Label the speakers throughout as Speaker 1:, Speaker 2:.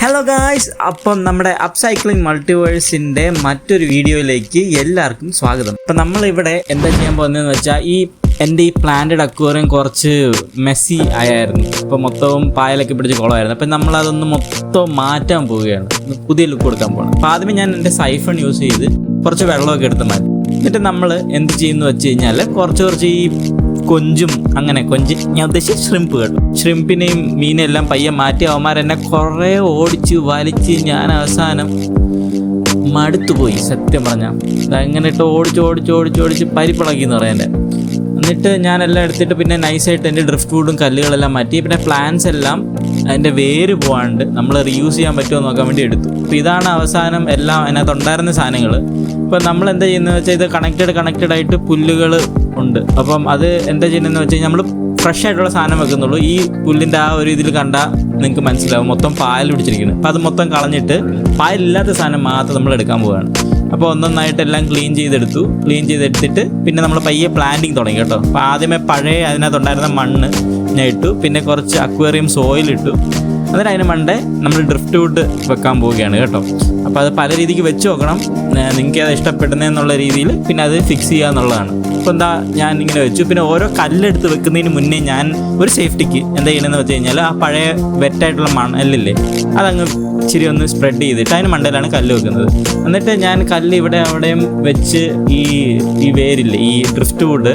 Speaker 1: Hello guys, അപ്പം നമ്മുടെ upcycling മൾട്ടിവേഴ്സിൻ്റെ മറ്റൊരു വീഡിയോയിലേക്ക് എല്ലാവർക്കും സ്വാഗതം. അപ്പം നമ്മളിവിടെ എന്താ ചെയ്യാൻ പോകുന്നതെന്ന് വെച്ചാൽ എൻ്റെ ഈ പ്ലാന്റഡ് അക്വേറിയം കുറച്ച് മെസ്സി ആയായിരുന്നു. അപ്പോൾ മൊത്തവും പായലൊക്കെ പിടിച്ച് കുളമായിരുന്നു. അപ്പം നമ്മളതൊന്ന് മൊത്തം മാറ്റാൻ പോവുകയാണ്, പുതിയ ലുക്ക് കൊടുക്കാൻ പോകണം. അപ്പോൾ ആദ്യമേ ഞാൻ എൻ്റെ സൈഫൺ യൂസ് ചെയ്ത് കുറച്ച് വെള്ളമൊക്കെ എടുത്ത് മാറ്റി. എന്നിട്ട് നമ്മൾ എന്ത് ചെയ്യുന്നു വെച്ച് കഴിഞ്ഞാൽ കുറച്ച് ഈ കൊഞ്ചും ഞാൻ ഉദ്ദേശിച്ച ഷ്രിമ്പ് കേട്ടോ, ഷ്രിമ്പിനെയും മീനെല്ലാം പയ്യെ മാറ്റി അവന്മാരെന്നെ കുറേ ഓടിച്ച് വലിച്ച് ഞാൻ അവസാനം മടുത്തുപോയി. സത്യം പറഞ്ഞാൽ അങ്ങനെ ഇട്ട് ഓടിച്ച് പരിപ്പിളക്കി എന്ന് പറയാൻ. എന്നിട്ട് ഞാനെല്ലാം എടുത്തിട്ട് പിന്നെ നൈസായിട്ട് എൻ്റെ ഡ്രിഫ്റ്റ് വുഡും കല്ലുകളെല്ലാം മാറ്റി. പിന്നെ പ്ലാന്റ്സ് എല്ലാം അതിൻ്റെ വേര് പോകാണ്ട് നമ്മൾ റീയൂസ് ചെയ്യാൻ പറ്റുമോ നോക്കാൻ വേണ്ടി എടുത്തു. അപ്പോൾ ഇതാണ് അവസാനം എല്ലാം അതിനകത്തുണ്ടായിരുന്ന സാധനങ്ങൾ. അപ്പോൾ നമ്മൾ എന്താ ചെയ്യുന്നത് വെച്ചാൽ ഇത് കണക്റ്റഡ് ആയിട്ട് പുല്ലുകൾ ഉണ്ട്. അപ്പം അത് എന്താ ചെയ്യുന്നതെന്ന് വെച്ച് കഴിഞ്ഞാൽ നമ്മൾ ഫ്രഷ് ആയിട്ടുള്ള സാധനം വെക്കുന്നുള്ളൂ. ഈ പുല്ലിൻ്റെ ആ ഒരു ഇതിൽ കണ്ടാൽ നിങ്ങൾക്ക് മനസ്സിലാവും മൊത്തം പായൽ പിടിച്ചിരിക്കുന്നത്. അപ്പോൾ അത് മൊത്തം കളഞ്ഞിട്ട് പായലില്ലാത്ത സാധനം മാത്രം നമ്മൾ എടുക്കാൻ പോവുകയാണ്. അപ്പോൾ ഒന്നൊന്നായിട്ടെല്ലാം ക്ലീൻ ചെയ്തെടുത്തിട്ട് പിന്നെ നമ്മൾ പയ്യെ പ്ലാന്റിങ് തുടങ്ങി കേട്ടോ. അപ്പോൾ ആദ്യമേ പഴയ അതിനകത്തുണ്ടായിരുന്ന മണ്ണ് ഞാൻ ഇട്ടു, പിന്നെ കുറച്ച് അക്വേറിയം സോയിൽ ഇട്ടു. എന്നിട്ട് അതിന് മണ്ടേ നമ്മൾ ഡ്രിഫ്റ്റ് വുഡ് വെക്കാൻ പോവുകയാണ് കേട്ടോ. അപ്പോൾ അത് പല രീതിക്ക് വെച്ച് നോക്കണം, നിങ്ങൾക്ക് അത് ഇഷ്ടപ്പെടുന്നതെന്നുള്ള രീതിയിൽ പിന്നെ അത് ഫിക്സ് ചെയ്യുക എന്നുള്ളതാണ്. അപ്പോൾ എന്താ ഞാൻ ഇങ്ങനെ വെച്ചു. പിന്നെ ഓരോ കല്ലെടുത്ത് വെക്കുന്നതിന് മുന്നേ ഞാൻ ഒരു സേഫ്റ്റിക്ക് എന്താ ചെയ്യണമെന്ന് വെച്ച് കഴിഞ്ഞാൽ ആ പഴയ വെറ്റായിട്ടുള്ള മണലില്ലേ അതങ്ങ് ഇച്ചിരി ഒന്ന് സ്പ്രെഡ് ചെയ്തിട്ട് അതിന് മണ്ടയിലാണ് കല്ല് വെക്കുന്നത്. എന്നിട്ട് ഞാൻ കല്ല് ഇവിടെ അവിടെയും വെച്ച് ഈ വേരില്ലേ ഈ ഡ്രിഫ്റ്റ് വുഡ്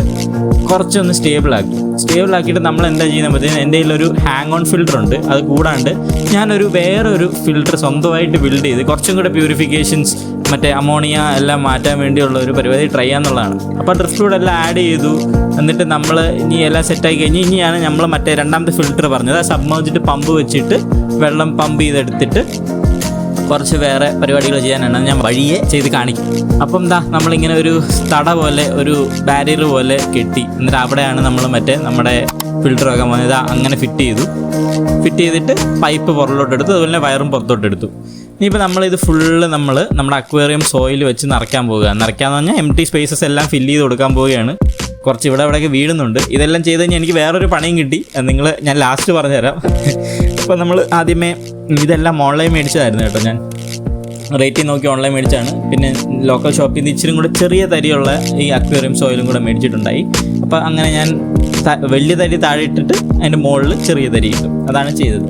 Speaker 1: കുറച്ചൊന്ന് സ്റ്റേബിളാക്കിയിട്ട് നമ്മൾ എന്താ ചെയ്യുന്നപ്പോഴത്തേക്കും എൻ്റെ കയ്യിലൊരു ഹാങ് ഓൺ ഫിൽറ്റർ ഉണ്ട്. അത് കൂടാണ്ട് ഞാനൊരു വേറൊരു ഫിൽറ്റർ സ്വന്തമായിട്ട് ബിൽഡ് ചെയ്ത് കുറച്ചും കൂടെ പ്യൂരിഫിക്കേഷൻസ് മറ്റേ അമോണിയ എല്ലാം മാറ്റാൻ വേണ്ടിയുള്ള ഒരു പരിപാടി ട്രൈ ചെയ്യാന്നുള്ളതാണ്. അപ്പോൾ ഡ്രിഫ്റ്റ് വുഡ് എല്ലാം ആഡ് ചെയ്തു. എന്നിട്ട് നമ്മൾ ഇനി എല്ലാം സെറ്റായി കഴിഞ്ഞ് ഇനിയാണ് നമ്മൾ മറ്റേ രണ്ടാമത്തെ ഫിൽറ്റർ പറഞ്ഞത്. ആ സബ്മേർജ്ഡ് പമ്പ് വെച്ചിട്ട് വെള്ളം പമ്പ് ചെയ്തെടുത്തിട്ട് കുറച്ച് വേറെ പരിപാടികൾ ചെയ്യാനാണ് ഞാൻ വഴിയെ ചെയ്ത് കാണിക്കും. അപ്പം നമ്മളിങ്ങനെ ഒരു തട പോലെ ഒരു ബാരിയർ പോലെ കെട്ടി, എന്നിട്ട് അവിടെയാണ് നമ്മൾ മറ്റേ നമ്മുടെ ഫിൽറ്റർ വെക്കാൻ പോകുന്നത്. അങ്ങനെ ഫിറ്റ് ചെയ്തിട്ട് പൈപ്പ് പുറത്തോട്ടെടുത്തു, അതുപോലെ തന്നെ വയറും പുറത്തോട്ടെടുത്തു. ഇനിയിപ്പോൾ നമ്മളിത് ഫുള്ള് നമ്മുടെ അക്വേറിയം സോയിൽ വെച്ച് നിറയ്ക്കാന്ന് പറഞ്ഞാൽ എംപ്റ്റി സ്പേസസ് എല്ലാം ഫില്ല് ചെയ്ത് കൊടുക്കാൻ പോവുകയാണ്. കുറച്ച് ഇവിടെയൊക്കെ വീഴുന്നുണ്ട്. ഇതെല്ലാം ചെയ്ത് കഴിഞ്ഞാൽ എനിക്ക് വേറൊരു പണിയും കിട്ടി, ഞാൻ ലാസ്റ്റ് പറഞ്ഞുതരാം. അപ്പോൾ നമ്മൾ ആദ്യമേ ഇതെല്ലാം ഓൺലൈൻ മേടിച്ചതായിരുന്നു കേട്ടോ. ഞാൻ റേറ്റ് നോക്കി ഓൺലൈൻ മേടിച്ചാണ്. പിന്നെ ലോക്കൽ ഷോപ്പിൽ നിന്ന് ഇച്ചിരി കൂടെ ചെറിയ തരിയുള്ള ഈ അക്വേറിയം സോയിലും കൂടെ മേടിച്ചിട്ടുണ്ടായി. അപ്പോൾ അങ്ങനെ ഞാൻ വലിയ തരി താഴെ ഇട്ടിട്ട് അതിൻ്റെ മുകളിൽ ചെറിയ തരി ഇട്ടു. അതാണ് ചെയ്തത്.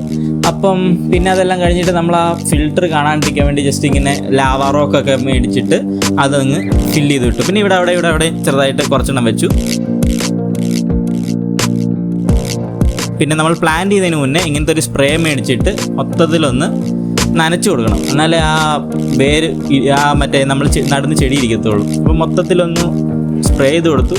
Speaker 1: അപ്പം പിന്നെ അതെല്ലാം കഴിഞ്ഞിട്ട് നമ്മൾ ആ ഫിൽറ്റർ കാണാണ്ടിരിക്കാൻ വേണ്ടി ജസ്റ്റ് ഇങ്ങനെ ലാവാ റോക്കൊക്കെ മേടിച്ചിട്ട് അതങ്ങ് ഫില്ല് ചെയ്ത് വിട്ടു. പിന്നെ ഇവിടെ ചെറുതായിട്ട് കുറച്ചെണ്ണം വെച്ചു. പിന്നെ നമ്മൾ പ്ലാൻ ചെയ്യുന്നതിന് മുന്നേ ഇങ്ങനത്തെ ഒരു സ്പ്രേ മേടിച്ചിട്ട് മൊത്തത്തിലൊന്ന് നനച്ചു കൊടുക്കണം, എന്നാലേ ആ വേര് മറ്റേ നമ്മൾ നടുന്ന് ചെടി ഇരിക്കത്തുള്ളൂ. അപ്പോൾ മൊത്തത്തിലൊന്ന് സ്പ്രേ ചെയ്ത് കൊടുത്തു.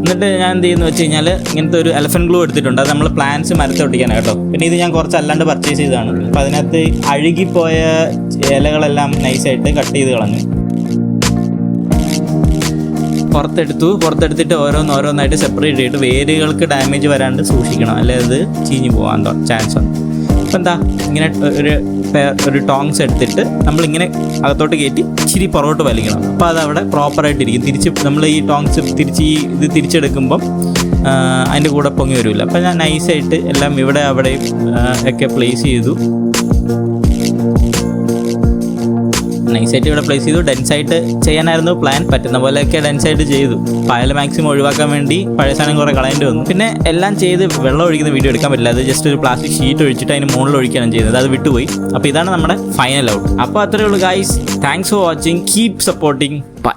Speaker 1: എന്നിട്ട് ഞാൻ എന്ത് ചെയ്യുന്നു വെച്ച് കഴിഞ്ഞാൽ ഇങ്ങനത്തെ ഒരു എലഫൻറ്റ് ഗ്ലൂ എടുത്തിട്ടുണ്ട്. അത് നമ്മൾ പ്ലാന്റ്സ് മരത്തൊട്ടിക്കാനാണ് കേട്ടോ. പിന്നെ ഇത് ഞാൻ കുറച്ച് അല്ലാണ്ട് പർച്ചേസ് ചെയ്തതാണ്. അപ്പോൾ അതിനകത്ത് അഴുകിപ്പോയ ഇലകളെല്ലാം നൈസായിട്ട് കട്ട് ചെയ്ത് കളഞ്ഞു. പുറത്തെടുത്തിട്ട് ഓരോന്നായിട്ട് സെപ്പറേറ്റ് ചെയ്തിട്ട് വേരുകൾക്ക് ഡാമേജ് വരാണ്ട് സൂക്ഷിക്കണം, അല്ലെ അത് ചീഞ്ഞ് പോകാൻ ചാൻസ് ഉണ്ട്. അപ്പോൾ ഇങ്ങനെ ഒരു ടോങ്സ് എടുത്തിട്ട് നമ്മളിങ്ങനെ അകത്തോട്ട് കയറ്റി ഇച്ചിരി പുറകോട്ട് വലിക്കണം. അപ്പോൾ അതവിടെ പ്രോപ്പറായിട്ടിരിക്കും. നമ്മൾ ഈ ടോങ്സ് ഇത് തിരിച്ചെടുക്കുമ്പം അതിൻ്റെ കൂടെ പൊങ്ങി വരില്ല. അപ്പോൾ ഞാൻ നൈസായിട്ട് എല്ലാം ഇവിടെ അവിടെയും ഒക്കെ പ്ലേസ് ചെയ്തു. ഡെൻസായിട്ട് ചെയ്യാനായിരുന്നു പ്ലാൻ. പറ്റുന്ന പോലെയൊക്കെ ഡെൻസായിട്ട് ചെയ്തു. പായൽ മാക്സിമം ഒഴിവാക്കാൻ വേണ്ടി പഴയ സാധനം കുറേ കളയേണ്ടി വന്നു. പിന്നെ എല്ലാം ചെയ്ത് വെള്ളം ഒഴിക്കുന്ന വീഡിയോ എടുക്കാൻ പറ്റില്ല. അത് ജസ്റ്റ് ഒരു പ്ലാസ്റ്റിക് ഷീറ്റ് ഒഴിച്ചിട്ട് അതിന് മുകളിൽ ഒഴിക്കാനും ചെയ്യുന്നത്. അത് വിട്ടുപോയി. അപ്പോൾ ഇതാണ് നമ്മുടെ ഫൈനൽ ഔട്ട്. അപ്പോൾ അത്രയേ ഉള്ളൂ guys. Thanks for watching. Keep supporting. By.